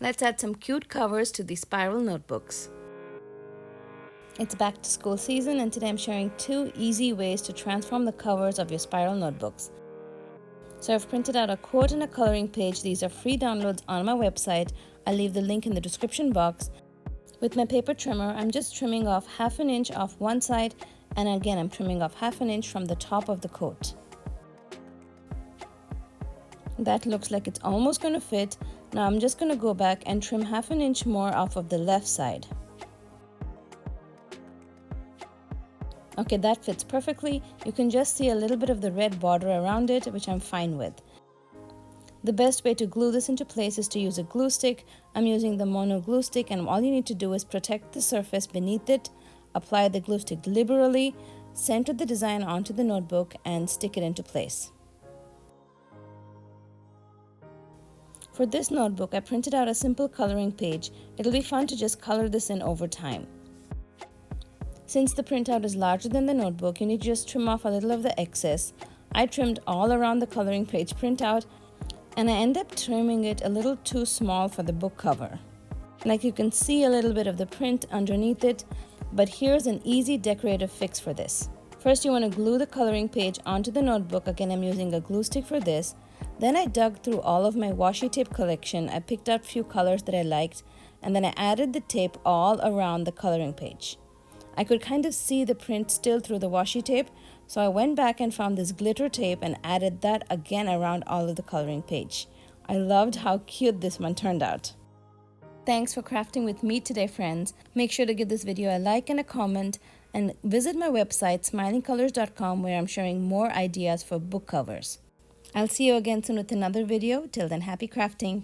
Let's add some cute covers to these spiral notebooks. It's back to school season, and today I'm sharing 2 easy ways to transform the covers of your spiral notebooks. So I've printed out a quote and a coloring page. These are free downloads on my website. I'll leave the link in the description box. With my paper trimmer, I'm just trimming off 1/2 inch off one side, and again I'm trimming off 1/2 inch from the top of the quote. That looks like it's almost going to fit. Now I'm just going to go back and trim 1/2 inch more off of the left side. Okay, that fits perfectly. You can just see a little bit of the red border around it, which I'm fine with. The best way to glue this into place is to use a glue stick. I'm using the mono glue stick, and all you need to do is protect the surface beneath it, apply the glue stick liberally, center the design onto the notebook, and stick it into place. For this notebook, I printed out a simple coloring page. It'll be fun to just color this in over time. Since the printout is larger than the notebook, you need to just trim off a little of the excess. I trimmed all around the coloring page printout, and I end up trimming it a little too small for the book cover. Like you can see a little bit of the print underneath it, but here's an easy decorative fix for this. First, you want to glue the coloring page onto the notebook. Again, I'm using a glue stick for this. Then I dug through all of my washi tape collection. I picked out a few colors that I liked, and then I added the tape all around the coloring page. I could kind of see the print still through the washi tape, so I went back and found this glitter tape and added that again around all of the coloring page. I loved how cute this one turned out. Thanks for crafting with me today, friends. Make sure to give this video a like and a comment, and visit my website smilingcolors.com, where I'm sharing more ideas for book covers. I'll see you again soon with another video. Till then, happy crafting!